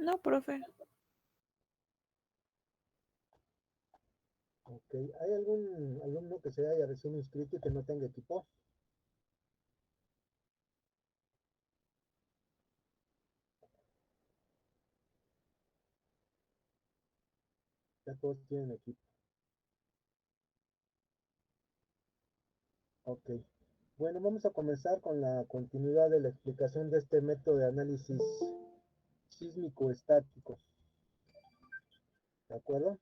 No, profe. Ok, ¿hay algún alumno que se haya recién inscrito y que no tenga equipo? Ya todos tienen equipo. Ok. Bueno, vamos a comenzar con la continuidad de la explicación de este método de análisis sísmico estático. ¿De acuerdo?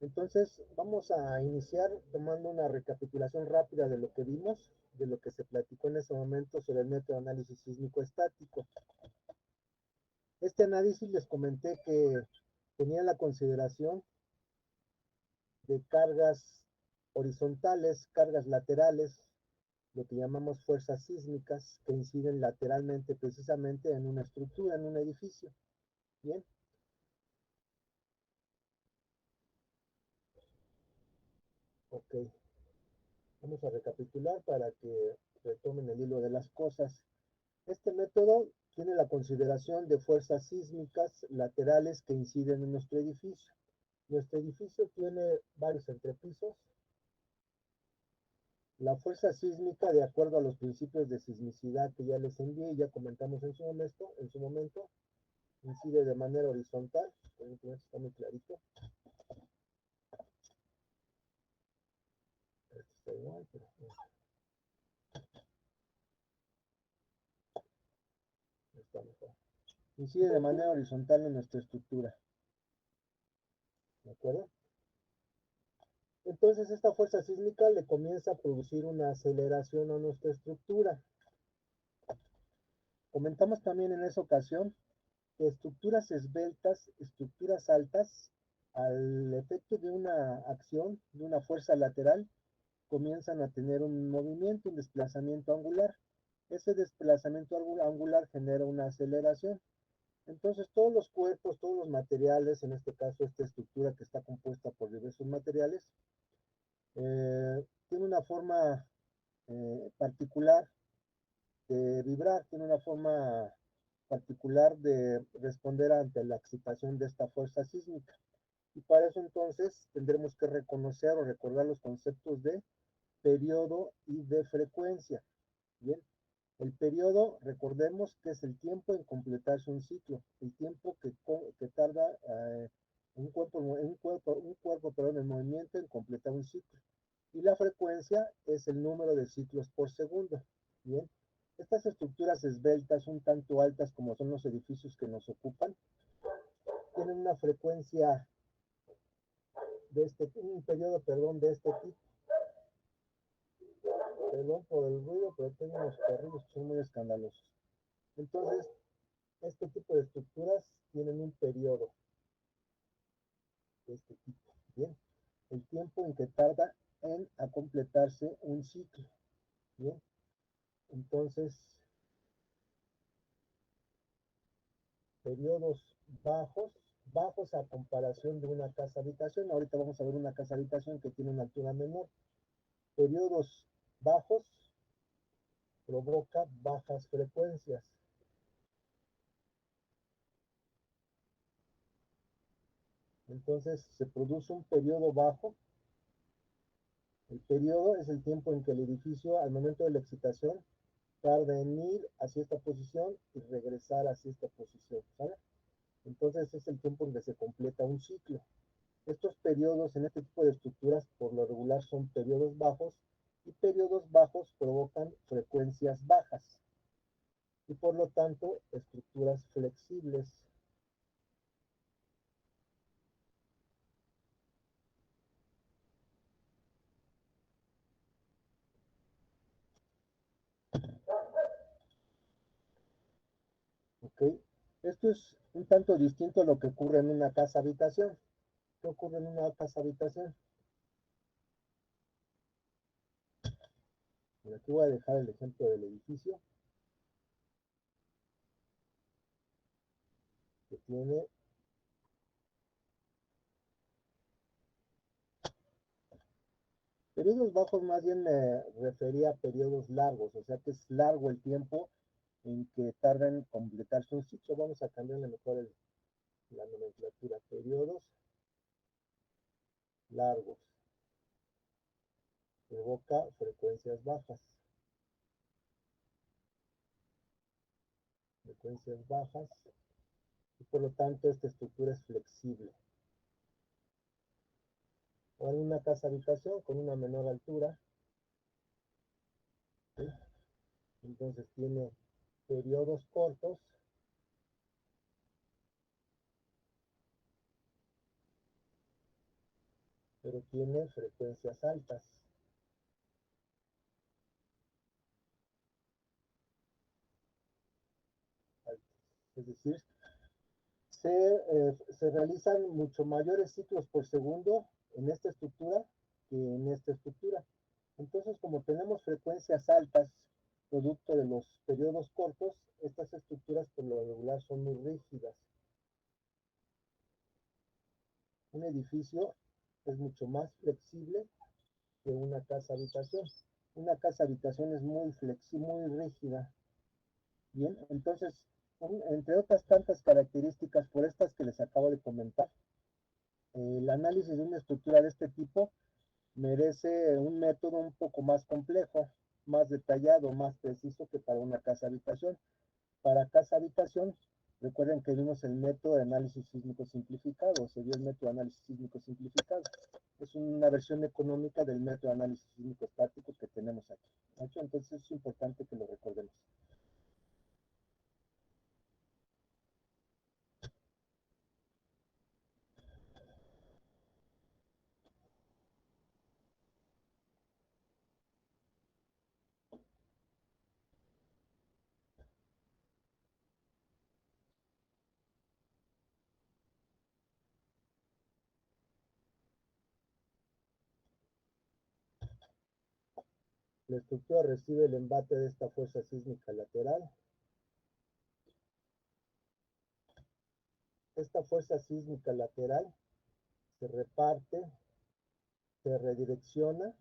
Entonces, vamos a iniciar tomando una recapitulación rápida de lo que vimos, de lo que se platicó en ese momento sobre el método de análisis sísmico estático. Este análisis les comenté que tenía la consideración de cargas horizontales, cargas laterales, lo que llamamos fuerzas sísmicas, que inciden lateralmente precisamente en una estructura, en un edificio. Bien. Ok. Vamos a recapitular para que retomen el hilo de las cosas. Este método tiene la consideración de fuerzas sísmicas laterales que inciden en nuestro edificio. Nuestro edificio tiene varios entrepisos. La fuerza sísmica, de acuerdo a los principios de sismicidad que ya les envié y ya comentamos en su momento, incide de manera horizontal. Está muy clarito. Esto está igual, pero está mejor. Incide de manera horizontal en nuestra estructura. ¿De acuerdo? Entonces esta fuerza sísmica le comienza a producir una aceleración a nuestra estructura. Comentamos también en esa ocasión que estructuras esbeltas, estructuras altas, al efecto de una acción, de una fuerza lateral, comienzan a tener un movimiento, un desplazamiento angular. Ese desplazamiento angular genera una aceleración. Entonces todos los cuerpos, todos los materiales, en este caso esta estructura que está compuesta por diversos materiales, tiene una forma particular de vibrar, tiene una forma particular de responder ante la excitación de esta fuerza sísmica. Y para eso entonces tendremos que reconocer o recordar los conceptos de periodo y de frecuencia. Bien, el periodo, recordemos que es el tiempo en completarse un ciclo, el tiempo que tarda un cuerpo perdón, en movimiento en completar un ciclo. Y la frecuencia es el número de ciclos por segundo. Bien, estas estructuras esbeltas, un tanto altas como son los edificios que nos ocupan, tienen una frecuencia un periodo, perdón, de este tipo. Perdón por el ruido, pero tengo unos perrillos que son muy escandalosos. Entonces, este tipo de estructuras tienen un periodo de este tipo. Bien, el tiempo en que tarda en a completarse un ciclo. Bien, entonces, periodos bajos, bajos a comparación de una casa habitación. Ahorita vamos a ver una casa habitación que tiene una altura menor. Periodos bajos provoca bajas frecuencias. Entonces se produce un periodo bajo. El periodo es el tiempo en que el edificio, al momento de la excitación, tarda en ir hacia esta posición y regresar hacia esta posición, ¿sale? Entonces es el tiempo en que se completa un ciclo. Estos periodos en este tipo de estructuras por lo regular son periodos bajos y periodos bajos provocan frecuencias bajas y por lo tanto estructuras flexibles. ¿Ok? Esto es un tanto distinto a lo que ocurre en una casa habitación. ¿Qué ocurre en una casa habitación? Bueno, aquí voy a dejar el ejemplo del edificio que tiene periodos bajos, más bien me refería a periodos largos, o sea que es largo el tiempo en que tarda en completarse un ciclo. Vamos a cambiarle mejor la nomenclatura, periodos largos, provoca frecuencias bajas. Frecuencias bajas, y por lo tanto esta estructura es flexible. Ahora una casa habitación con una menor altura, ¿sí? Entonces tiene periodos cortos, pero tiene frecuencias altas. Es decir, se realizan mucho mayores ciclos por segundo en esta estructura que en esta estructura. Entonces, como tenemos frecuencias altas, producto de los periodos cortos, estas estructuras por lo regular son muy rígidas. Un edificio es mucho más flexible que una casa habitación. Una casa habitación es muy flexible, muy rígida. Bien, entonces, entre otras tantas características por estas que les acabo de comentar, el análisis de una estructura de este tipo merece un método un poco más complejo, más detallado, más preciso que para una casa habitación. Para casa habitación, recuerden que vimos el método de análisis sísmico simplificado, se dio el método de análisis sísmico simplificado. Es una versión económica del método de análisis sísmico estático que tenemos aquí. Entonces es importante que lo recordemos. La estructura recibe el embate de esta fuerza sísmica lateral. Esta fuerza sísmica lateral se reparte, se redirecciona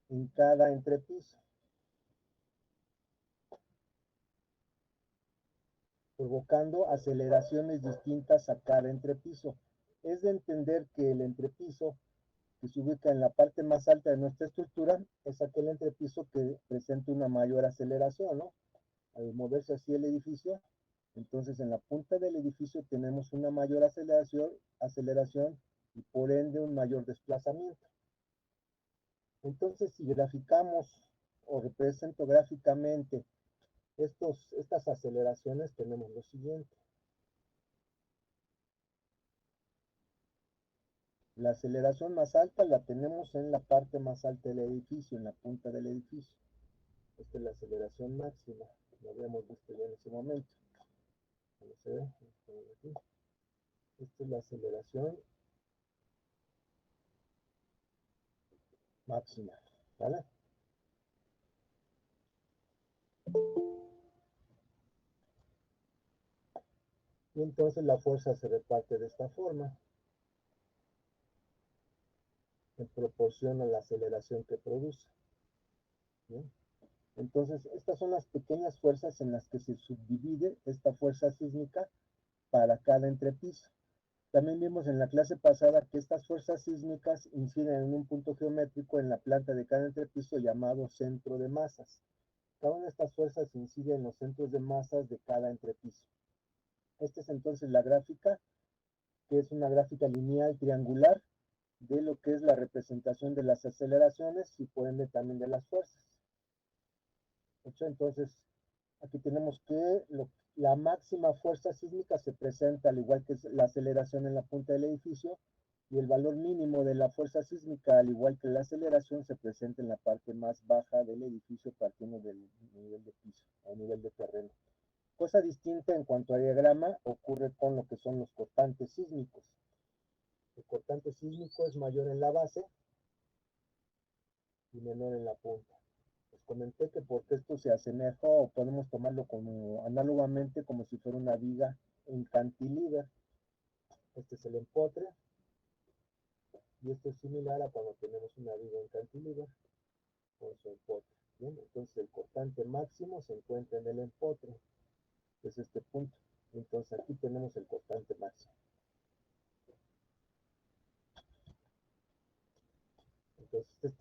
en cada entrepiso, provocando aceleraciones distintas a cada entrepiso. Es de entender que el entrepiso que se ubica en la parte más alta de nuestra estructura es aquel entrepiso que presenta una mayor aceleración, ¿no? Al moverse así el edificio, entonces en la punta del edificio tenemos una mayor aceleración y por ende un mayor desplazamiento. Entonces, si graficamos o represento gráficamente estas aceleraciones, tenemos lo siguiente. La aceleración más alta la tenemos en la parte más alta del edificio, en la punta del edificio. Esta es la aceleración máxima, lo habíamos visto ya en ese momento. Vamos a ver, aquí. Esta es la aceleración máxima, ¿vale? Y entonces la fuerza se reparte de esta forma, en proporción a la aceleración que produce. ¿Bien? Entonces, estas son las pequeñas fuerzas en las que se subdivide esta fuerza sísmica para cada entrepiso. También vimos en la clase pasada que estas fuerzas sísmicas inciden en un punto geométrico en la planta de cada entrepiso llamado centro de masas. Cada una de estas fuerzas incide en los centros de masas de cada entrepiso. Esta es entonces la gráfica, que es una gráfica lineal triangular de lo que es la representación de las aceleraciones y por ende también de las fuerzas. Entonces, aquí tenemos que la máxima fuerza sísmica se presenta al igual que la aceleración en la punta del edificio y el valor mínimo de la fuerza sísmica al igual que la aceleración se presenta en la parte más baja del edificio partiendo del nivel de piso o nivel de terreno. Cosa distinta en cuanto a diagrama ocurre con lo que son los cortantes sísmicos. El cortante sísmico es mayor en la base y menor en la punta. Les comenté que porque esto se asemeja o podemos tomarlo como análogamente como si fuera una viga en cantilever. Este es el empotre y esto es similar a cuando tenemos una viga en cantilever con su empotre. Bien, entonces el cortante máximo se encuentra en el empotre, que es este punto. Entonces aquí tenemos el cortante máximo.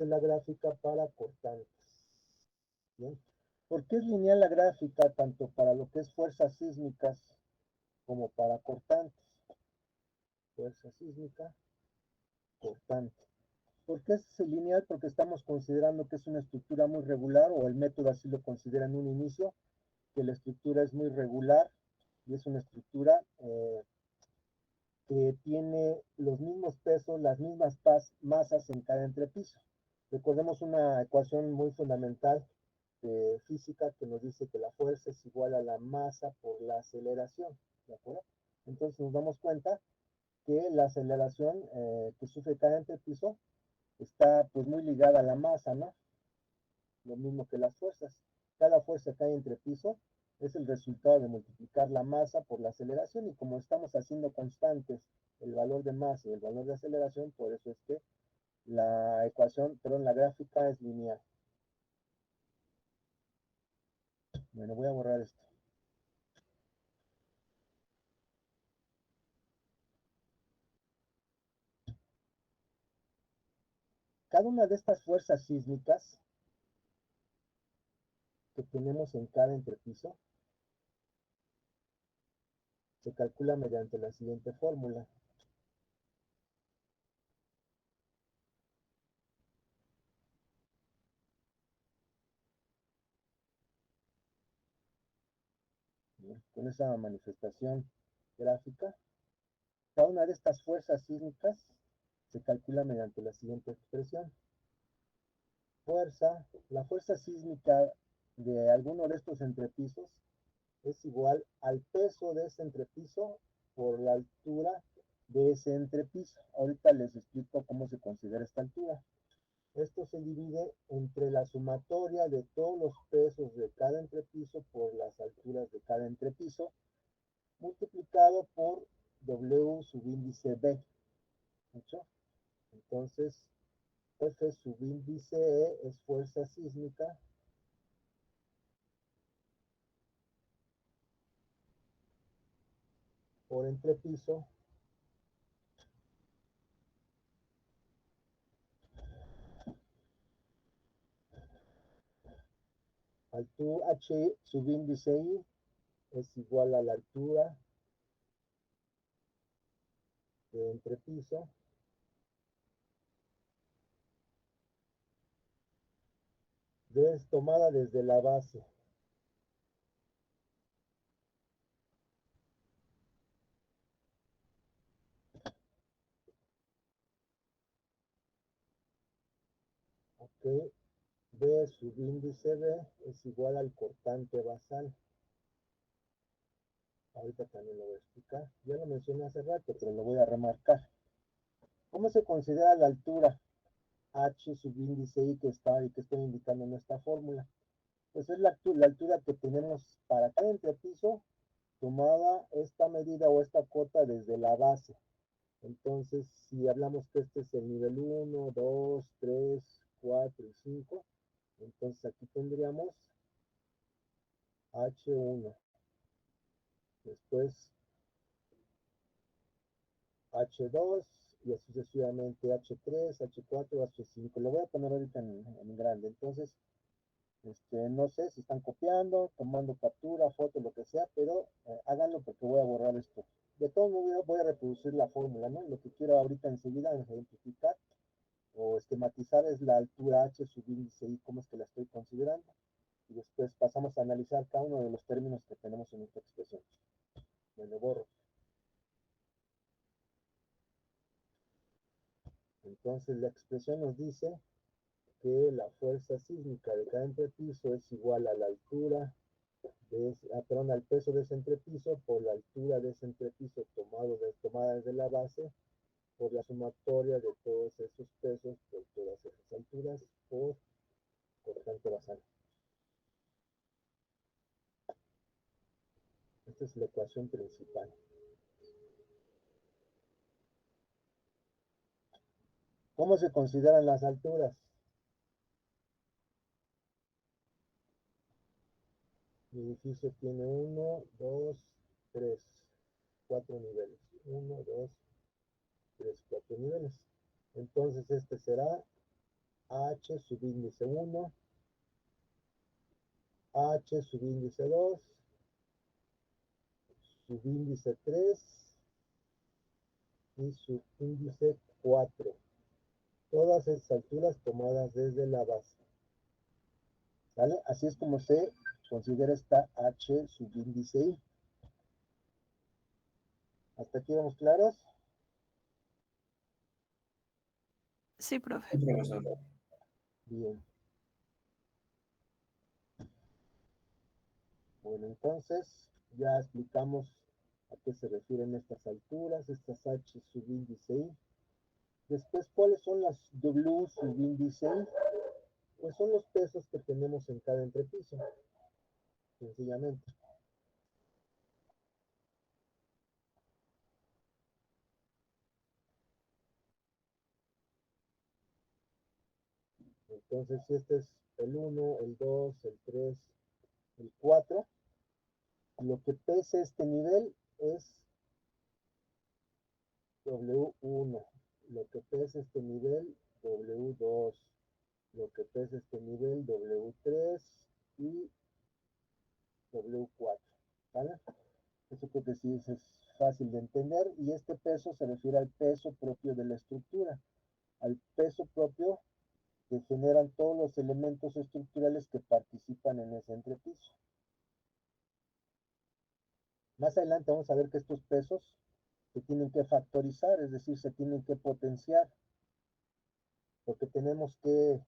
esta es la gráfica para cortantes. Bien. ¿Por qué es lineal la gráfica tanto para lo que es fuerzas sísmicas como para cortantes? Fuerza sísmica, cortante. ¿Por qué es lineal? Porque estamos considerando que es una estructura muy regular, o el método así lo considera en un inicio, que la estructura es muy regular y es una estructura que tiene los mismos pesos, las mismas masas en cada entrepiso. Recordemos una ecuación muy fundamental de física que nos dice que la fuerza es igual a la masa por la aceleración, ¿de acuerdo? Entonces nos damos cuenta que la aceleración que sufre cada entrepiso está pues muy ligada a la masa, ¿no? Lo mismo que las fuerzas. Cada fuerza que hay entre piso es el resultado de multiplicar la masa por la aceleración, y como estamos haciendo constantes el valor de masa y el valor de aceleración, por eso es que la ecuación, perdón, la gráfica es lineal. Bueno, voy a borrar esto. Cada una de estas fuerzas sísmicas que tenemos en cada entrepiso se calcula mediante la siguiente fórmula. Bien, con esa manifestación gráfica, cada una de estas fuerzas sísmicas se calcula mediante la siguiente expresión. La fuerza sísmica de alguno de estos entrepisos es igual al peso de ese entrepiso por la altura de ese entrepiso. Ahorita les explico cómo se considera esta altura. Esto se divide entre la sumatoria de todos los pesos de cada entrepiso por las alturas de cada entrepiso, multiplicado por W subíndice B. ¿Hecho? Entonces, F subíndice E es fuerza sísmica por entrepiso altura H subíndice I es igual a la altura de entrepiso tomada desde la base. Ok, B subíndice B es igual al cortante basal. Ahorita también lo voy a explicar. Ya lo mencioné hace rato, pero lo voy a remarcar. ¿Cómo se considera la altura H subíndice I que estoy indicando en esta fórmula? Pues es la altura que tenemos para cada entrepiso tomada esta medida o esta cota desde la base. Entonces, si hablamos que este es el nivel 1, 2, 3, 4 y 5, entonces aquí tendríamos H1, después H2 y así sucesivamente H3, H4, H5. Lo voy a poner ahorita en grande. Entonces, no sé si están copiando, tomando captura, foto, lo que sea, pero háganlo porque voy a borrar esto. De todos modos voy a reproducir la fórmula, ¿no? Lo que quiero ahorita enseguida es identificar o esquematizar es la altura H subíndice I, cómo es que la estoy considerando. Y después pasamos a analizar cada uno de los términos que tenemos en esta expresión. Me lo borro. Entonces la expresión nos dice que la fuerza sísmica de cada entrepiso es igual a la altura, perdón, al peso de ese entrepiso por la altura de ese entrepiso tomada desde la base, por la sumatoria de todos esos pesos por todas esas alturas, por tanto basal. Esta es la ecuación principal. ¿Cómo se consideran las alturas? Mi edificio tiene 1, 2, 3, 4 niveles. 1, 2, 3, 4 niveles. Entonces este será H subíndice 1, H subíndice 2, subíndice 3 y subíndice 4. Todas esas alturas tomadas desde la base. ¿Vale? Así es como se considera esta H subíndice I. ¿Hasta aquí vamos claros? Sí, profe. Sí, profesor. Bien. Bueno, entonces ya explicamos a qué se refieren estas alturas, estas H subíndice I. Después, ¿cuáles son las W subíndice I? Pues son los pesos que tenemos en cada entrepiso, sencillamente. Entonces, si este es el 1, el 2, el 3, el 4, lo que pesa este nivel es W1, lo que pesa este nivel W2, lo que pesa este nivel W3 y W4, ¿vale? Eso creo que sí es fácil de entender y este peso se refiere al peso propio de la estructura, al peso propio que generan todos los elementos estructurales que participan en ese entrepiso. Más adelante vamos a ver que estos pesos se tienen que factorizar, es decir, se tienen que potenciar, porque tenemos que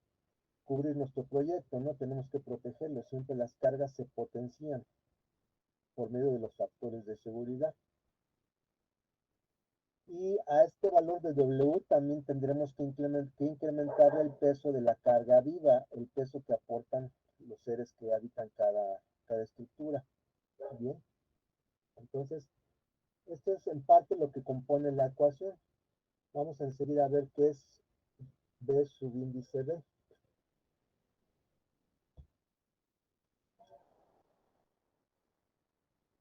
cubrir nuestro proyecto, ¿no? Tenemos que protegerlo, siempre las cargas se potencian por medio de los factores de seguridad. Y a este valor de W también tendremos que incrementar el peso de la carga viva, el peso que aportan los seres que habitan cada estructura. Bien, entonces, esto es en parte lo que compone la ecuación. Vamos a enseguida a ver qué es B subíndice B.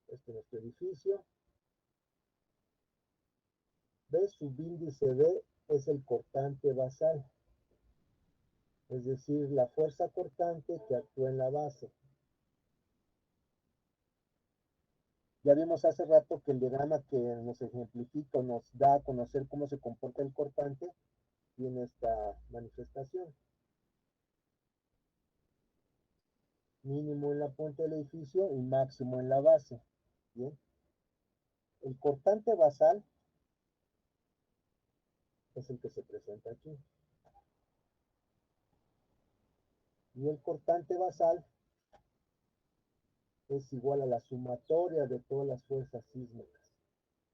Este es nuestro edificio. B subíndice B es el cortante basal, es decir, la fuerza cortante que actúa en la base. Ya vimos hace rato que el diagrama que nos ejemplifica o nos da a conocer cómo se comporta el cortante tiene esta manifestación. Mínimo en la punta del edificio y máximo en la base. Bien. El cortante basal es el que se presenta aquí. Y el cortante basal es igual a la sumatoria de todas las fuerzas sísmicas.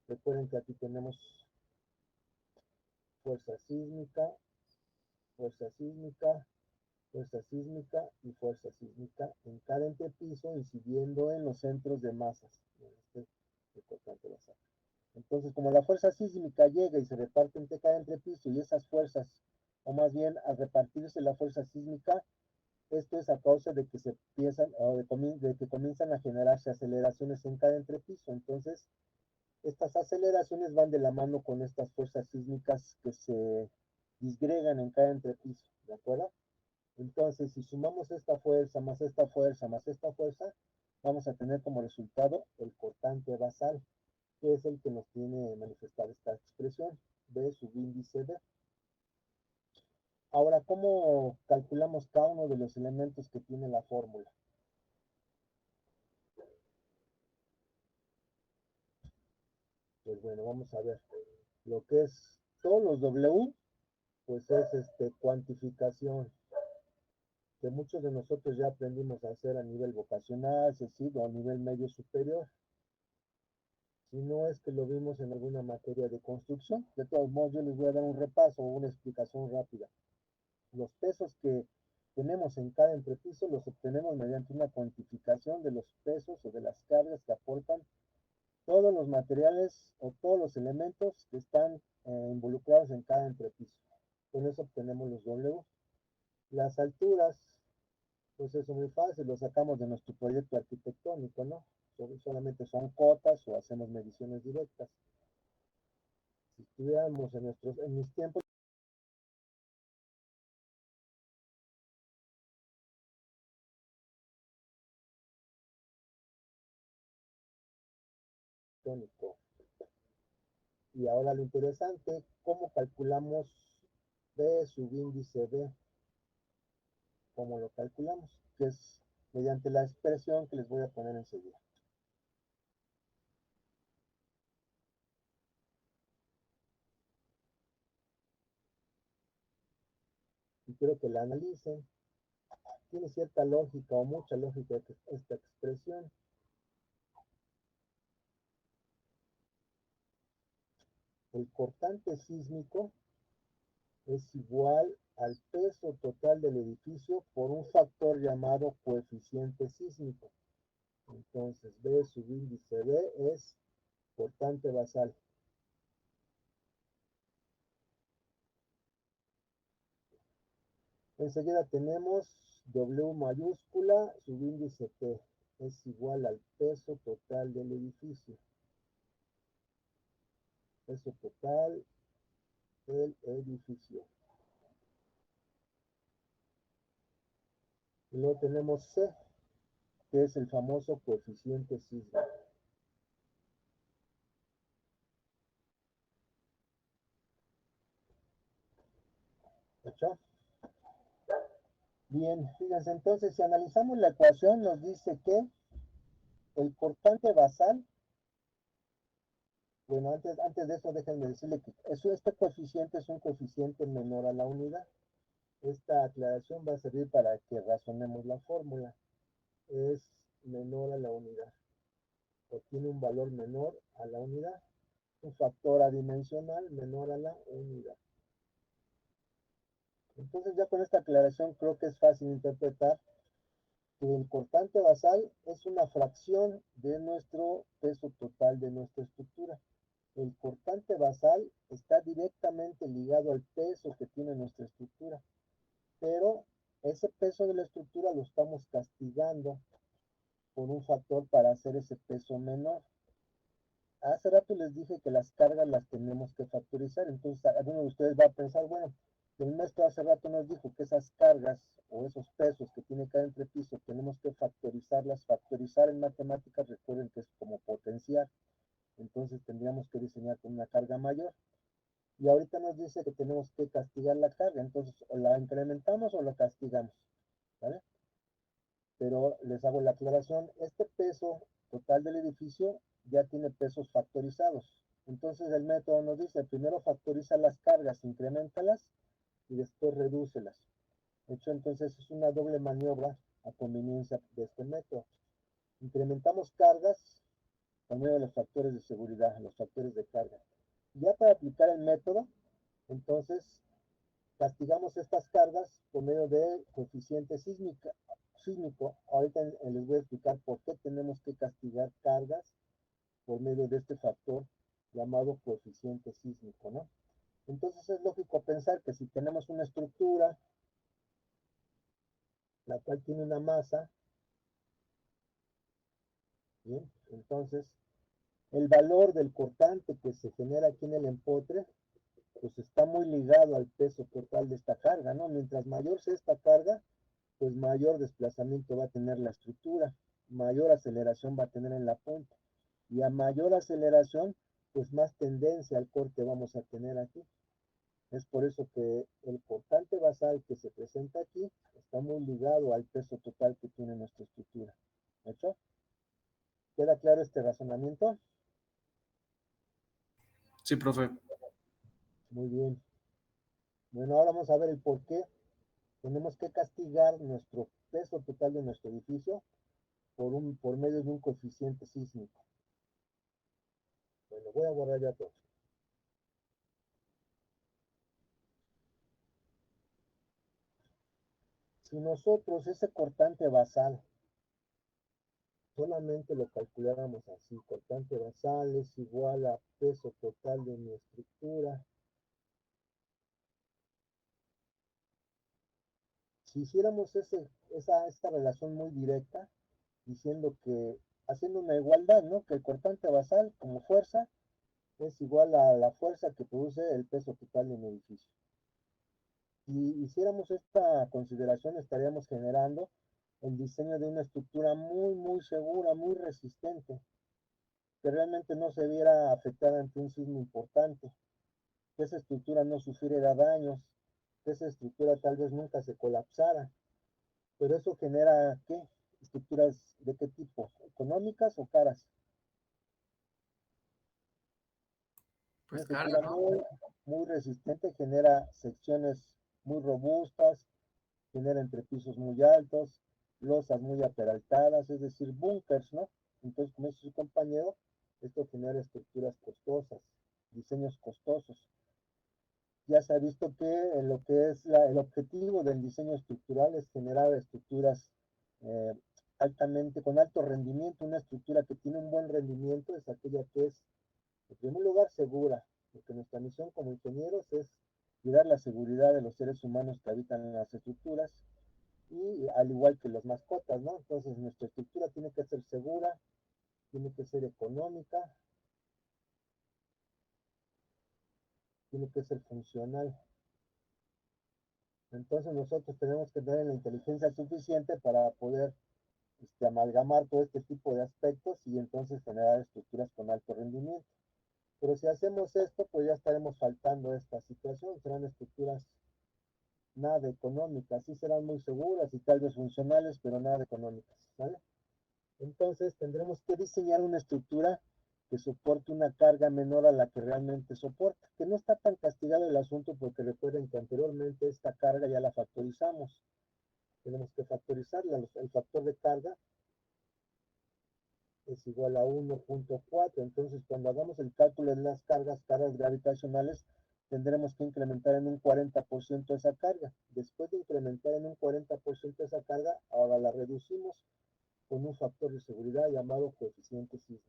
Recuerden que aquí tenemos fuerza sísmica, fuerza sísmica, fuerza sísmica y fuerza sísmica en cada entrepiso, incidiendo en los centros de masas. Entonces, como la fuerza sísmica llega y se reparte entre cada entrepiso y esas fuerzas, o más bien al repartirse la fuerza sísmica, esto es a causa de que se empiezan, o de que comienzan a generarse aceleraciones en cada entrepiso. Entonces, estas aceleraciones van de la mano con estas fuerzas sísmicas que se disgregan en cada entrepiso, ¿de acuerdo? Entonces, si sumamos esta fuerza, más esta fuerza, más esta fuerza, vamos a tener como resultado el cortante basal, que es el que nos tiene manifestar esta expresión de subíndice B. Ahora, ¿cómo calculamos cada uno de los elementos que tiene la fórmula? Pues bueno, vamos a ver. Lo que es todos los W, pues es cuantificación, que muchos de nosotros ya aprendimos a hacer a nivel vocacional, o a nivel medio superior. Si no es que lo vimos en alguna materia de construcción. De todos modos, yo les voy a dar un repaso o una explicación rápida. Los pesos que tenemos en cada entrepiso los obtenemos mediante una cuantificación de los pesos o de las cargas que aportan todos los materiales o todos los elementos que están involucrados en cada entrepiso. Con eso obtenemos los W. Las alturas, pues eso es muy fácil, lo sacamos de nuestro proyecto arquitectónico, ¿no? Solamente son cotas o hacemos mediciones directas. Si estuviéramos en mis tiempos, arquitectónico. Y ahora lo interesante, ¿cómo calculamos B subíndice B? ¿Cómo lo calculamos? Que es mediante la expresión que les voy a poner enseguida. Y quiero que la analicen. Tiene cierta lógica o mucha lógica esta expresión. El cortante sísmico es igual al peso total del edificio por un factor llamado coeficiente sísmico. Entonces, B subíndice B es cortante basal. Enseguida tenemos W mayúscula subíndice T. Es igual al peso total del edificio. Peso total del edificio. Y luego tenemos C, que es el famoso coeficiente sísmico. ¿Hecho? Bien, fíjense, entonces si analizamos la ecuación nos dice que el cortante basal, bueno, antes de eso déjenme decirle que este coeficiente es un coeficiente menor a la unidad. Esta aclaración va a servir para que razonemos la fórmula. Es menor a la unidad, o tiene un valor menor a la unidad. Un factor adimensional menor a la unidad. Entonces ya con esta aclaración creo que es fácil interpretar que el cortante basal es una fracción de nuestro peso total de nuestra estructura. El cortante basal está directamente ligado al peso que tiene nuestra estructura, pero ese peso de la estructura lo estamos castigando por un factor para hacer ese peso menor. Hace rato les dije que las cargas las tenemos que factorizar, entonces alguno de ustedes va a pensar, bueno, el maestro hace rato nos dijo que esas cargas o esos pesos que tiene cada entrepiso tenemos que factorizarlas. Factorizar en matemáticas, recuerden que es como potenciar, entonces tendríamos que diseñar con una carga mayor. Y ahorita nos dice que tenemos que castigar la carga, entonces o la incrementamos o la castigamos, ¿vale? Pero les hago la aclaración, este peso total del edificio ya tiene pesos factorizados. Entonces el método nos dice, primero factoriza las cargas, incrementalas y después redúcelas. De hecho, entonces es una doble maniobra a conveniencia de este método. Incrementamos cargas por medio de los factores de seguridad, los factores de carga. Ya para aplicar el método, entonces castigamos estas cargas por medio de coeficiente sísmico. Ahorita les voy a explicar por qué tenemos que castigar cargas por medio de este factor llamado coeficiente sísmico, ¿no? Entonces es lógico pensar que si tenemos una estructura, la cual tiene una masa, ¿bien? Entonces el valor del cortante que se genera aquí en el empotre, pues está muy ligado al peso total de esta carga, ¿no? Mientras mayor sea esta carga, pues mayor desplazamiento va a tener la estructura, mayor aceleración va a tener en la punta. Y a mayor aceleración, pues más tendencia al corte vamos a tener aquí. Es por eso que el cortante basal que se presenta aquí está muy ligado al peso total que tiene nuestra estructura. ¿Hecho? ¿Queda claro este razonamiento? Sí, profe. Muy bien. Bueno, ahora vamos a ver el por qué tenemos que castigar nuestro peso total de nuestro edificio por medio de un coeficiente sísmico. Bueno, voy a borrar ya todo. Si nosotros ese cortante basal solamente lo calculáramos así, cortante basal es igual a peso total de mi estructura. Si hiciéramos esta relación muy directa, diciendo que, haciendo una igualdad, ¿no? Que el cortante basal como fuerza es igual a la fuerza que produce el peso total de un edificio. Si hiciéramos esta consideración, estaríamos generando el diseño de una estructura muy, muy segura, muy resistente. que realmente no se viera afectada ante un sismo importante, que esa estructura no sufriera daños, que esa estructura tal vez nunca se colapsara. Pero eso genera, ¿qué? Estructuras de qué tipo, económicas o caras. Una Pues cara, estructura ¿no? muy resistente genera secciones muy robustas, genera entrepisos muy altos, losas muy aperaltadas, es decir, búnkers, ¿no? Entonces, como dice su compañero, esto genera estructuras costosas, diseños costosos. Ya se ha visto que en lo que es el objetivo del diseño estructural es generar estructuras eh, altamente, con alto rendimiento. Una estructura que tiene un buen rendimiento es aquella que es, en primer lugar, segura, porque nuestra misión como ingenieros es cuidar la seguridad de los seres humanos que habitan en las estructuras y al igual que las mascotas, ¿no? Entonces nuestra estructura tiene que ser segura, tiene que ser económica, tiene que ser funcional. Entonces nosotros tenemos que tener la inteligencia suficiente para poder amalgamar todo este tipo de aspectos y entonces generar estructuras con alto rendimiento. Pero si hacemos esto, pues ya estaremos faltando esta situación. Serán estructuras nada económicas, sí serán muy seguras y tal vez funcionales, pero nada económicas, ¿vale? Entonces tendremos que diseñar una estructura que soporte una carga menor a la que realmente soporta, que no está tan castigado el asunto porque recuerden que anteriormente esta carga ya la factorizamos. Tenemos que factorizarla. El factor de carga es igual a 1.4. Entonces, cuando hagamos el cálculo de las cargas gravitacionales, tendremos que incrementar en un 40% esa carga. Después de incrementar en un 40% esa carga, ahora la reducimos con un factor de seguridad llamado coeficiente sísmico.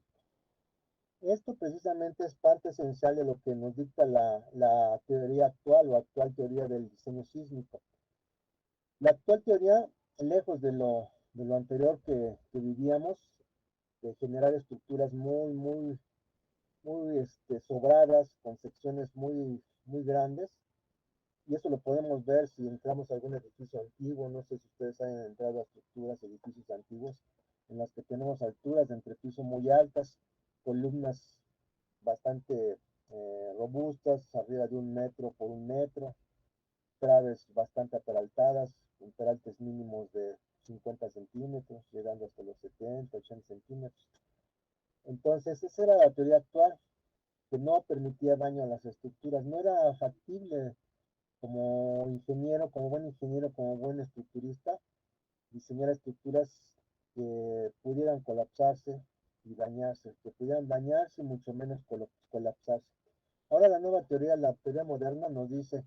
Esto precisamente es parte esencial de lo que nos dicta la teoría actual o actual teoría del diseño sísmico. La actual teoría, lejos de lo anterior que vivíamos, de generar estructuras muy sobradas, con secciones muy grandes, y eso lo podemos ver si entramos a algún edificio antiguo. No sé si ustedes han entrado a estructuras, edificios antiguos, en las que tenemos alturas de entrepiso muy altas, columnas bastante robustas, arriba de 1 metro por 1 metro, traves bastante aperaltadas, con peraltes mínimos de 50 centímetros, llegando hasta los 70, 80 centímetros. Entonces, esa era la teoría actual, que no permitía daño a las estructuras. No era factible como ingeniero, como buen ingeniero, como buen estructurista, diseñar estructuras que pudieran colapsarse y dañarse, que pudieran dañarse y mucho menos colapsarse. Ahora la nueva teoría, la teoría moderna, nos dice,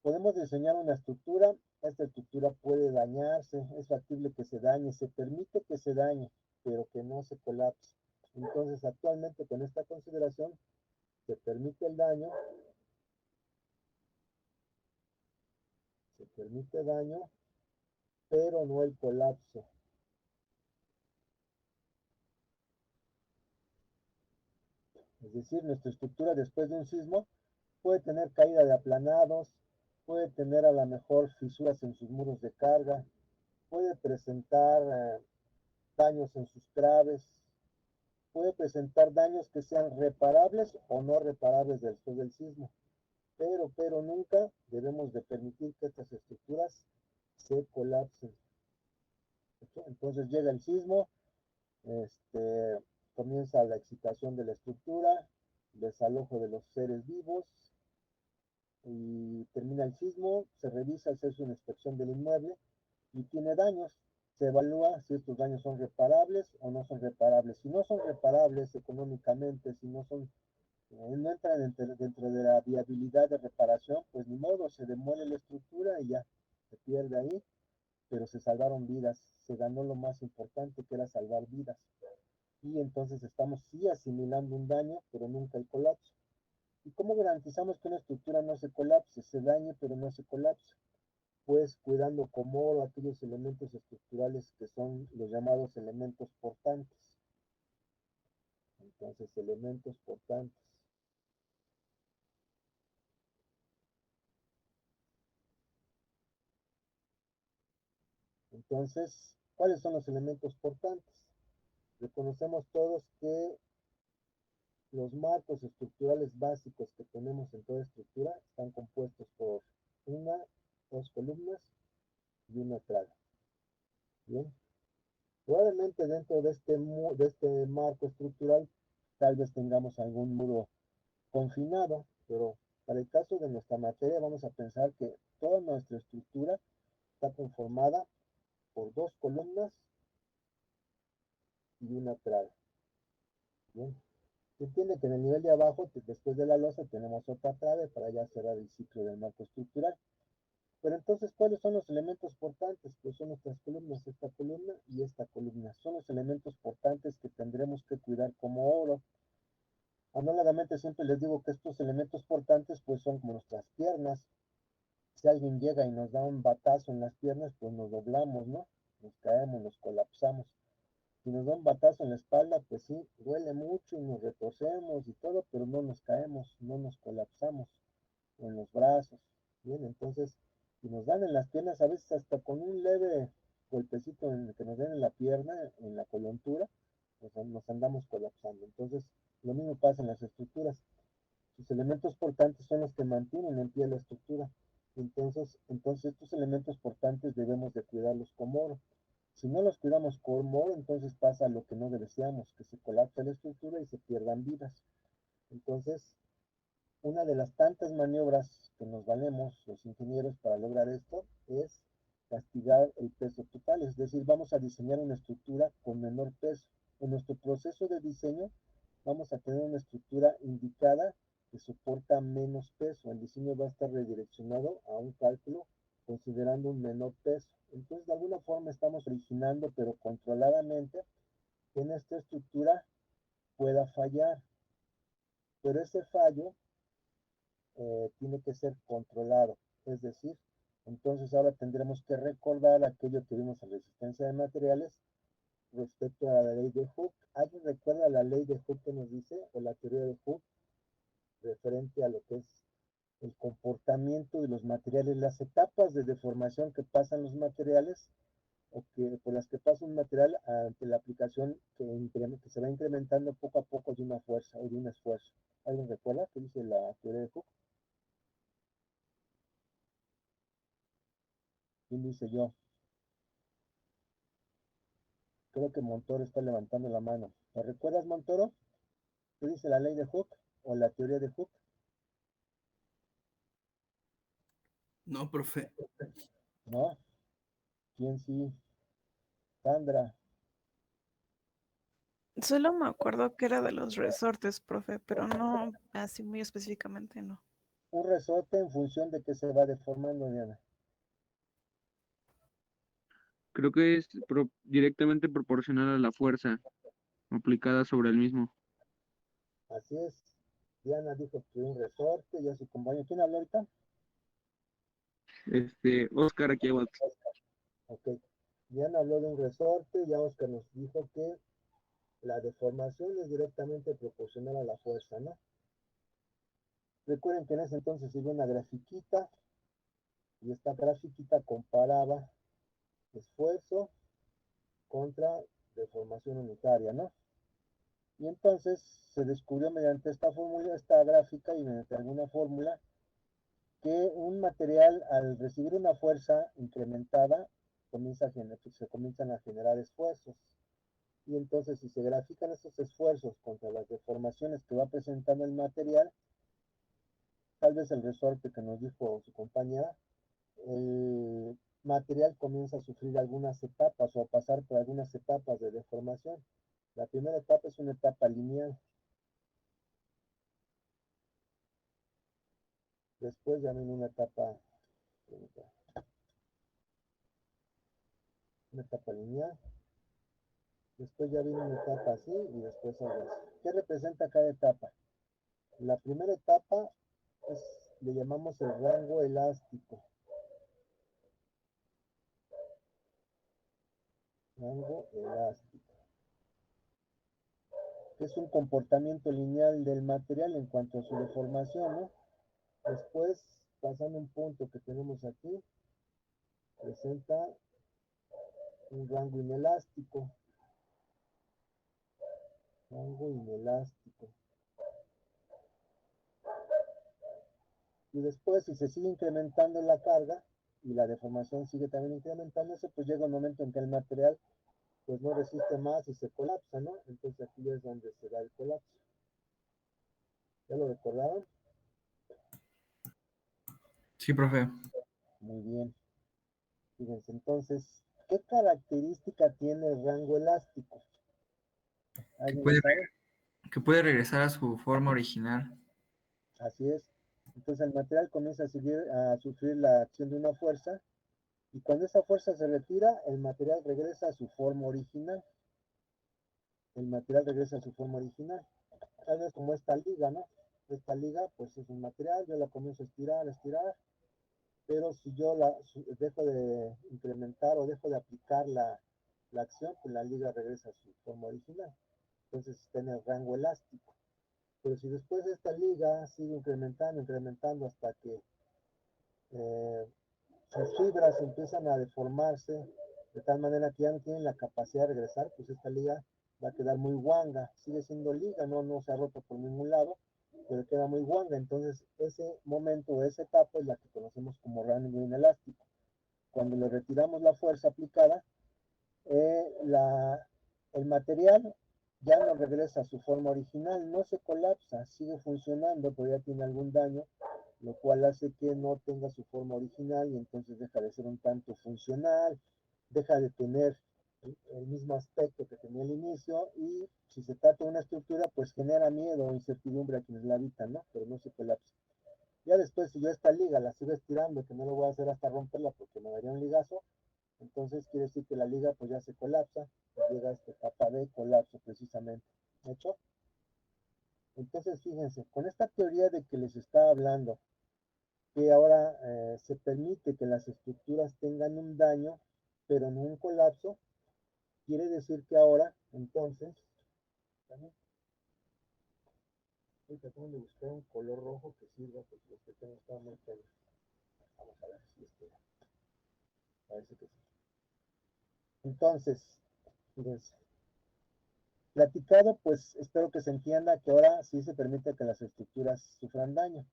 podemos diseñar una estructura, esta estructura puede dañarse, es factible que se dañe, se permite que se dañe, pero que no se colapse. Entonces, actualmente con esta consideración, se permite el daño, se permite daño, pero no el colapso. Es decir, nuestra estructura después de un sismo puede tener caída de aplanados, puede tener a lo mejor fisuras en sus muros de carga, puede presentar daños en sus traves, puede presentar daños que sean reparables o no reparables después del sismo, pero nunca debemos de permitir que estas estructuras se colapsen. Entonces llega el sismo, comienza la excitación de la estructura, desalojo de los seres vivos y termina el sismo, se revisa, se hace una inspección del inmueble y tiene daños. Se evalúa si estos daños son reparables o no son reparables. Si no son reparables económicamente, si no son, no entran dentro de la viabilidad de reparación, pues ni modo, se demuele la estructura y ya se pierde ahí, pero se salvaron vidas, se ganó lo más importante que era salvar vidas. Y entonces estamos sí asimilando un daño, pero nunca el colapso. ¿Y cómo garantizamos que una estructura no se colapse, se dañe, pero no se colapse? Pues cuidando como oro aquellos elementos estructurales que son los llamados elementos portantes. Entonces, elementos portantes. Entonces, ¿cuáles son los elementos portantes? Reconocemos todos que los marcos estructurales básicos que tenemos en toda estructura están compuestos por una, dos columnas y una trave. Bien. Probablemente dentro de este marco estructural tal vez tengamos algún muro confinado, pero para el caso de nuestra materia vamos a pensar que toda nuestra estructura está conformada por dos columnas y una trave. Bien. Se entiende que en el nivel de abajo, después de la losa, tenemos otra trave para ya cerrar el ciclo del marco estructural. Pero entonces, ¿cuáles son los elementos portantes? Pues son nuestras columnas, esta columna y esta columna. Son los elementos portantes que tendremos que cuidar como oro. Análogamente siempre les digo que estos elementos portantes pues son como nuestras piernas. Si alguien llega y nos da un batazo en las piernas, pues nos doblamos, ¿no? Nos caemos, nos colapsamos. Si nos da un batazo en la espalda, pues sí, duele mucho y nos retorcemos y todo, pero no nos caemos, no nos colapsamos. O en los brazos. Bien, entonces, si nos dan en las piernas, a veces hasta con un leve golpecito en que nos den en la pierna, en la coyuntura, pues nos andamos colapsando. Entonces, lo mismo pasa en las estructuras. Sus elementos portantes son los que mantienen en pie la estructura. Entonces estos elementos portantes debemos de cuidarlos como oro. Si no los cuidamos como oro, entonces pasa lo que no deseamos, que se colapsa la estructura y se pierdan vidas. Entonces, una de las tantas maniobras que nos valemos los ingenieros para lograr esto es castigar el peso total, es decir, vamos a diseñar una estructura con menor peso. En nuestro proceso de diseño vamos a tener una estructura indicada que soporta menos peso. El diseño va a estar redireccionado a un cálculo considerando un menor peso. Entonces, de alguna forma estamos originando, pero controladamente, que en esta estructura pueda fallar. Pero ese fallo tiene que ser controlado. Es decir, entonces ahora tendremos que recordar aquello que vimos en resistencia de materiales respecto a la ley de Hooke. ¿Alguien recuerda la ley de Hooke que nos dice, o la teoría de Hooke, referente a lo que es el comportamiento de los materiales, las etapas de deformación que pasan los materiales o que por las que pasa un material ante la aplicación que se va incrementando poco a poco de una fuerza o de un esfuerzo? ¿Alguien recuerda qué dice la teoría de Hooke? ¿Quién dice yo? Creo que Montoro está levantando la mano. ¿Lo recuerdas, Montoro? ¿Qué dice la ley de Hooke o la teoría de Hooke? No, profe. ¿No? ¿Quién sí? Sandra. Solo me acuerdo que era de los resortes, profe, pero no así muy específicamente, no. Un resorte en función de que se va deformando, Diana. Creo que es directamente proporcional a la fuerza aplicada sobre el mismo. Así es. Diana dijo que un resorte, ya su compañero. ¿Quién habló ahorita? Oscar aquí abajo. Ok. Diana habló de un resorte, ya Oscar nos dijo que la deformación es directamente proporcional a la fuerza, ¿no? Recuerden que en ese entonces hubo una grafiquita y esta grafiquita comparaba esfuerzo contra deformación unitaria, ¿no? Y entonces se descubrió mediante esta fórmula, esta gráfica y mediante alguna fórmula, que un material al recibir una fuerza incrementada se comienzan a generar esfuerzos. Y entonces si se grafican esos esfuerzos contra las deformaciones que va presentando el material, tal vez el resorte que nos dijo su compañera, el material comienza a sufrir algunas etapas o a pasar por algunas etapas de deformación. La primera etapa es una etapa lineal. Después ya viene una etapa lineal. Después ya viene una etapa así y después algo así. ¿Qué representa cada etapa? La primera etapa le llamamos el rango elástico. Rango elástico. Que es un comportamiento lineal del material en cuanto a su deformación, ¿no? Después, pasando un punto que tenemos aquí, presenta un rango inelástico. Rango inelástico. Y después, si se sigue incrementando la carga y la deformación sigue también incrementándose, pues llega un momento en que el material pues no resiste más y se colapsa, ¿no? Entonces aquí es donde se da el colapso. ¿Ya lo recordaron? Sí, profe. Muy bien. Fíjense, entonces, ¿qué característica tiene el rango elástico? Que ¿Alguien lo puede, sabe? que puede regresar a su forma original. Así es. Entonces el material comienza a sufrir la acción de una fuerza y cuando esa fuerza se retira, el material regresa a su forma original. El material regresa a su forma original. Tal vez como esta liga, ¿no? Esta liga, pues es un material, yo la comienzo a estirar, pero si yo dejo de incrementar o dejo de aplicar la acción, pues la liga regresa a su forma original. Entonces está en el rango elástico. Pero si después esta liga sigue incrementando hasta que eh, sus fibras empiezan a deformarse de tal manera que ya no tienen la capacidad de regresar, pues esta liga va a quedar muy guanga, sigue siendo liga, no se ha roto por ningún lado, pero queda muy guanga. Entonces ese momento, esa etapa es la que conocemos como rango inelástico. Cuando le retiramos la fuerza aplicada, eh, la, el material ya no regresa a su forma original, no se colapsa, sigue funcionando, pero ya tiene algún daño, lo cual hace que no tenga su forma original y entonces deja de ser un tanto funcional, deja de tener el mismo aspecto que tenía al inicio y si se trata de una estructura, pues genera miedo o incertidumbre a quienes la habitan, ¿no? Pero no se colapsa. Ya después, si yo esta liga la sigo estirando, que no lo voy a hacer hasta romperla porque me daría un ligazo, entonces quiere decir que la liga pues ya se colapsa, pues llega a esta etapa de colapso precisamente. ¿Hecho? Entonces fíjense, con esta teoría de que les estaba hablando, que ahora se permite que las estructuras tengan un daño, pero no un colapso, quiere decir que ahora, entonces, también estoy tratando de buscar un color rojo que sirva, porque los que tengo están muy feos. Vamos a ver si este, parece que sí. Entonces, fíjense, platicado, pues espero que se entienda que ahora sí se permite que las estructuras sufran daño,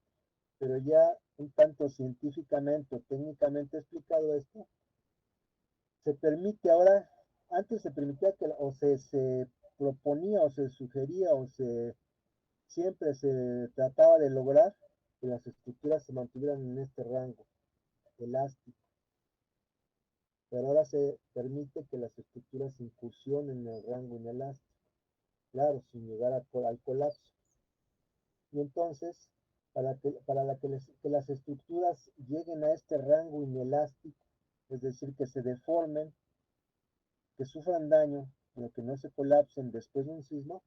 pero ya un tanto científicamente o técnicamente explicado esto, se permite ahora, antes se permitía que, o se proponía o se sugería o siempre se trataba de lograr que las estructuras se mantuvieran en este rango elástico, pero ahora se permite que las estructuras incursionen en el rango inelástico, claro, sin llegar al colapso. Y entonces, que las estructuras lleguen a este rango inelástico, es decir, que se deformen, que sufran daño, pero que no se colapsen después de un sismo,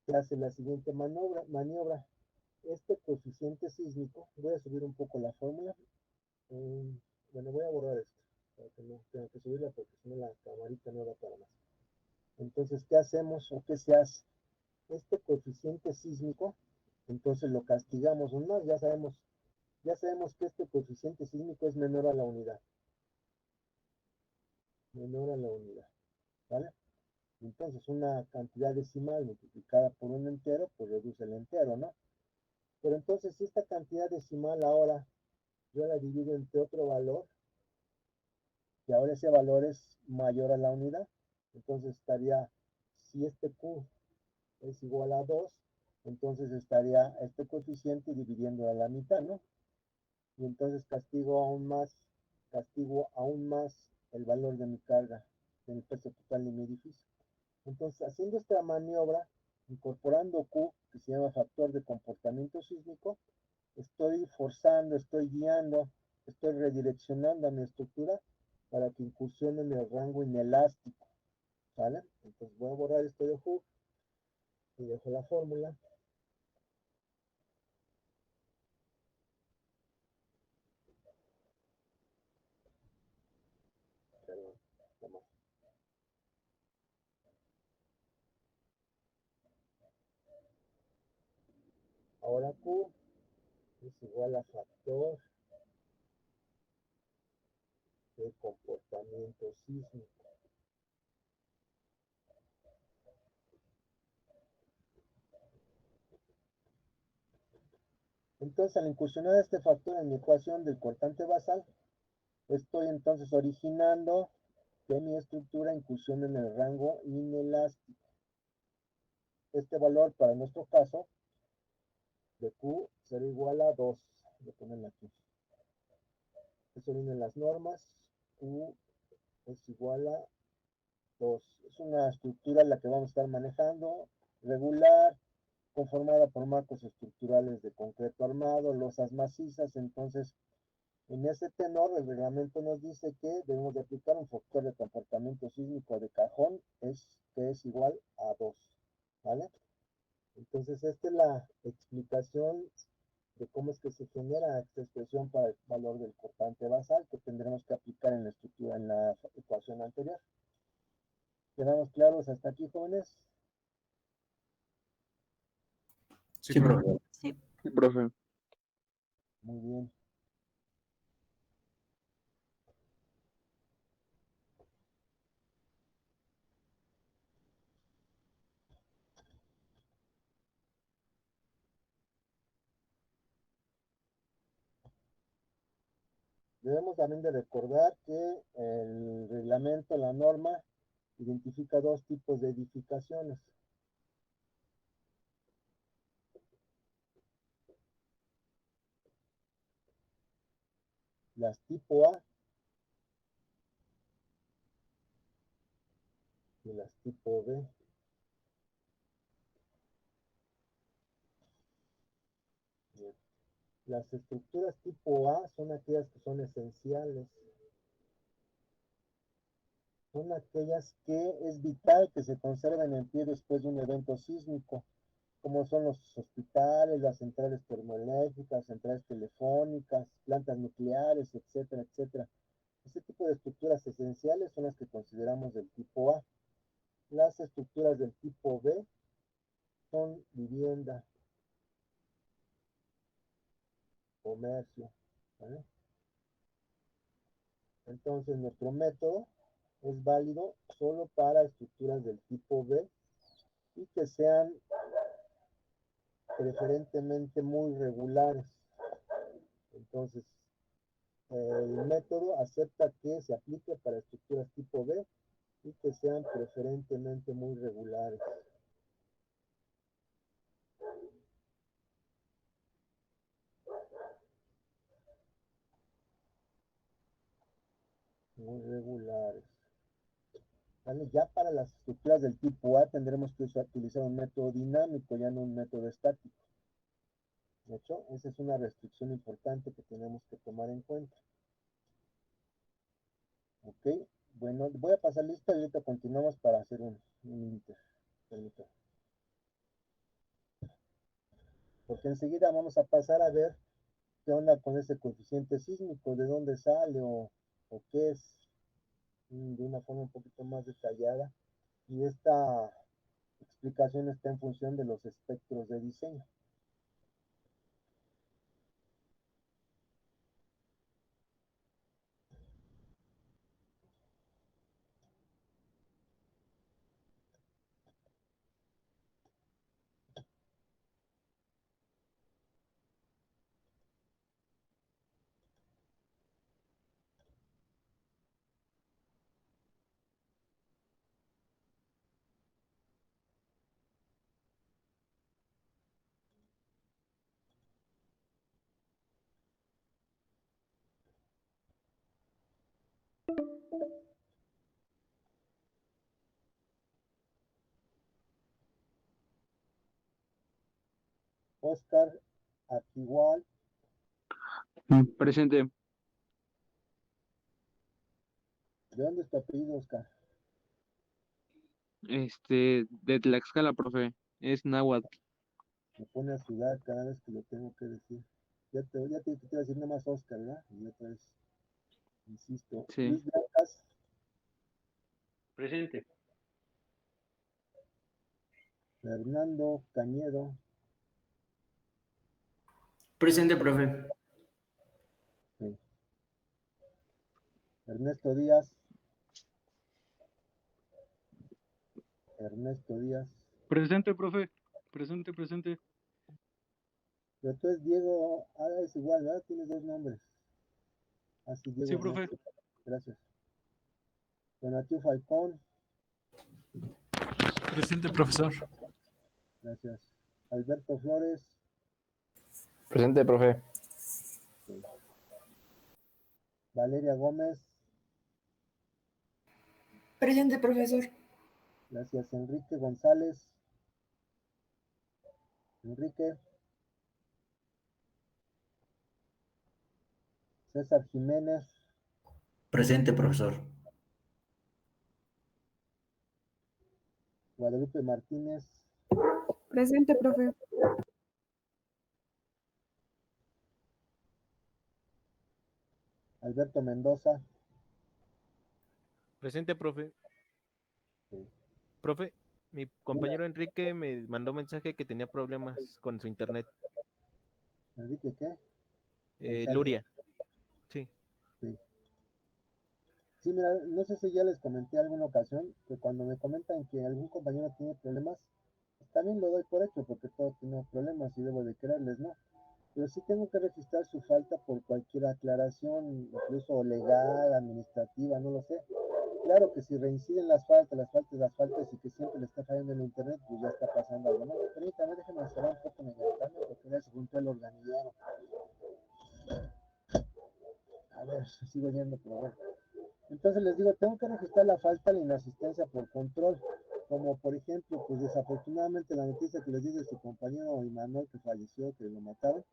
se hace la siguiente maniobra. Este coeficiente sísmico, voy a subir un poco la fórmula, bueno, voy a borrar esto, para que no tenga que subirla porque si no la camarita no da para más. Entonces, ¿qué hacemos o qué se hace? Este coeficiente sísmico, entonces lo castigamos aún más, ya sabemos que este coeficiente sísmico es menor a la unidad, ¿vale? Entonces una cantidad decimal multiplicada por un entero, pues reduce el entero, ¿no? Pero entonces si esta cantidad decimal ahora yo la divido entre otro valor, y ahora ese valor es mayor a la unidad, entonces estaría, si este Q es igual a 2, entonces estaría este coeficiente dividiendo a la mitad, ¿no? Y entonces castigo aún más el valor de mi carga, de mi peso total de mi edificio. Entonces, haciendo esta maniobra, incorporando Q, que se llama factor de comportamiento sísmico, estoy forzando, estoy guiando, estoy redireccionando a mi estructura para que incursione en el rango inelástico, ¿vale? Entonces voy a borrar esto de Q y dejo la fórmula. Perdón, vamos. Ahora Q es igual a factor de comportamiento sísmico. Entonces, al incursionar este factor en mi ecuación del cortante basal, estoy entonces originando que mi estructura incursione en el rango inelástico. Este valor para nuestro caso de Q será igual a 2. Voy a ponerlo aquí. Eso viene en las normas. Q es igual a 2. Es una estructura la que vamos a estar manejando, regular, conformada por marcos estructurales de concreto armado, losas macizas. Entonces, en ese tenor, el reglamento nos dice que debemos de aplicar un factor de comportamiento sísmico de cajón, que es igual a 2, ¿vale? Entonces, esta es la explicación de cómo es que se genera esta expresión para el valor del cortante basal que tendremos que aplicar en la estructura, en la ecuación anterior. ¿Quedamos claros hasta aquí, jóvenes? Sí, profe. Sí, Sí, profe. Muy bien. Debemos también de recordar que el reglamento, la norma, identifica dos tipos de edificaciones. Las tipo A y las tipo B. Bien. Las estructuras tipo A son aquellas que son esenciales. Son aquellas que es vital que se conserven en pie después de un evento sísmico, como son los hospitales, las centrales termoeléctricas, centrales telefónicas, plantas nucleares, etcétera, etcétera. Este tipo de estructuras esenciales son las que consideramos del tipo A. Las estructuras del tipo B son vivienda, comercio, ¿vale? Entonces nuestro método es válido solo para estructuras del tipo B y que sean preferentemente muy regulares. Entonces, el método acepta que se aplique para estructuras tipo B y que sean preferentemente muy regulares. Muy regulares. ¿Vale? Ya para las estructuras del tipo A tendremos que utilizar un método dinámico, ya no un método estático. ¿De hecho? Esa es una restricción importante que tenemos que tomar en cuenta. Ok, bueno, voy a pasar lista y ahorita continuamos para hacer un inter. Permítame. Porque enseguida vamos a pasar a ver qué onda con ese coeficiente sísmico, de dónde sale o qué es, de una forma un poquito más detallada. Y esta explicación está en función de los espectros de diseño. Oscar Atigual, Presente. ¿de dónde es tu apellido, Oscar? De Tlaxcala, profe. Es náhuatl. Me pone a sudar cada vez que lo tengo que decir. Ya te iba a decir nada más Oscar, ¿verdad? Y otra vez, insisto. Sí. Luis Blancas, Presente. Fernando Cañedo, Presente, profe. sí. Ernesto Díaz, Ernesto Díaz, Presente, profe. Presente, presente. Pero tú es Diego, es igual, ¿verdad? Tienes dos nombres. Así, Diego. Sí, profe. Ernesto. Gracias. Donatiu Falcón, Presente, profesor. gracias. Alberto Flores, Presente, profe. Valeria Gómez, Presente, profesor. gracias. Enrique González, Enrique. César Jiménez, Presente, profesor. Guadalupe Martínez, Presente, profe. Alberto Mendoza. Presente, profe. Sí. Profe, mi compañero Enrique me mandó mensaje que tenía problemas con su internet. Enrique, ¿qué? González. Luria. Sí. Sí. Sí, mira, no sé si ya les comenté alguna ocasión que cuando me comentan que algún compañero tiene problemas, pues también lo doy por hecho porque todos tenemos problemas y debo de creerles, ¿no? Pero sí tengo que registrar su falta por cualquier aclaración, incluso legal, administrativa, no lo sé. Claro que si reinciden las faltas y que siempre le está fallando el internet, pues ya está pasando algo, ¿no? Permítame, déjenme cerrar un poco mi ventana porque ya se juntó el organillero. A ver, sigo yendo, pero bueno. Entonces les digo, tengo que registrar la falta, la inasistencia por control. Como por ejemplo, pues desafortunadamente la noticia que les di de su compañero Imanol que falleció, que lo mataron.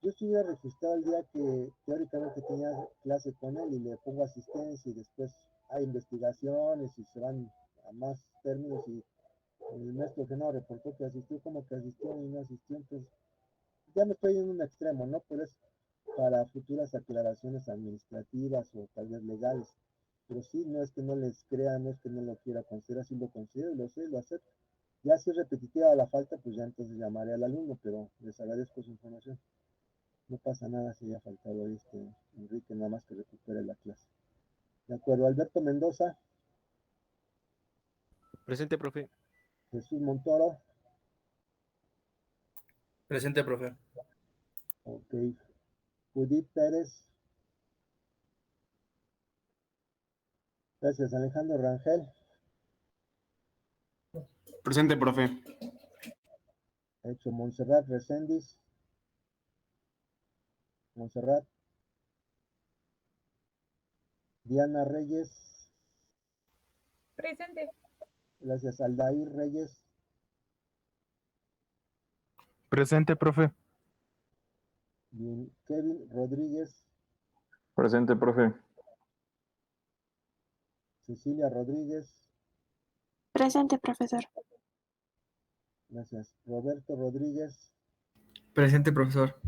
Yo estuviera registrado el día que teóricamente tenía clase con él y le pongo asistencia y después hay investigaciones y se van a más términos y el maestro que no reportó que asistió, como que asistió y no asistió, entonces ya me estoy en un extremo, ¿no? Pero es para futuras aclaraciones administrativas o tal vez legales. Pero sí, no es que no les crea, no es que no lo quiera considerar, sí lo considero, lo sé, lo acepto. Ya si es repetitiva la falta, pues ya entonces llamaré al alumno, pero les agradezco su información. No pasa nada si haya faltado hoy Enrique, nada más que recupere la clase. De acuerdo, Alberto Mendoza, Presente, profe. Jesús Montoro, Presente, profe. ok, Judith Pérez, gracias, Alejandro Rangel, Presente, profe. hecho, Montserrat Reséndiz, Montserrat, Diana Reyes, Presente. gracias, Aldair Reyes, Presente, profe. bien, Kevin Rodríguez, Presente, profe. Cecilia Rodríguez, Presente, profesor. gracias, Roberto Rodríguez, Presente, profesor.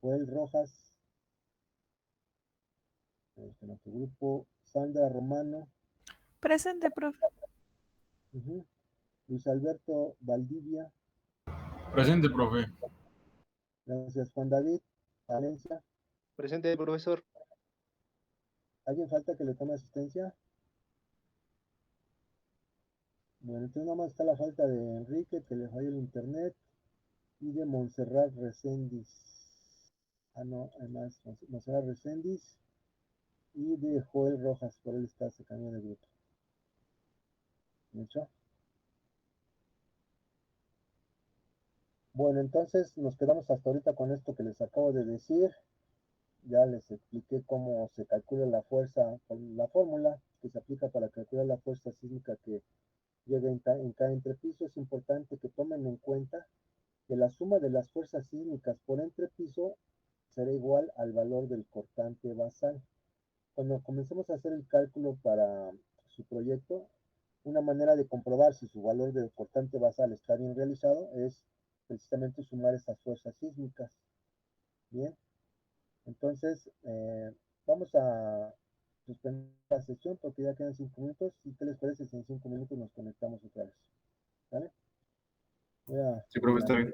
Joel Rojas, en otro grupo, Sandra Romano, Presente, profe. Luis Alberto Valdivia, Presente, profe. gracias, Juan David Valencia. Presente, profesor. ¿Alguien falta que le tome asistencia? Bueno, entonces nada más está la falta de Enrique, que le falló el internet, y de Montserrat Reséndiz. Ah, no, además, Montserrat Reséndiz, y de Joel Rojas, por él está se cambió de grupo. ¿Hecho? Bueno, entonces nos quedamos hasta ahorita con esto que les acabo de decir. Ya les expliqué cómo se calcula la fuerza, con la fórmula que se aplica para calcular la fuerza sísmica que llega en cada entrepiso. Es importante que tomen en cuenta que la suma de las fuerzas sísmicas por entrepiso será igual al valor del cortante basal. Cuando comencemos a hacer el cálculo para su proyecto, una manera de comprobar si su valor del cortante basal está bien realizado es precisamente sumar estas fuerzas sísmicas. Bien, entonces vamos a suspender la sesión porque ya quedan 5 minutos. ¿Y qué les parece si en 5 minutos nos conectamos otra vez? ¿Vale? Sí, profe, está bien.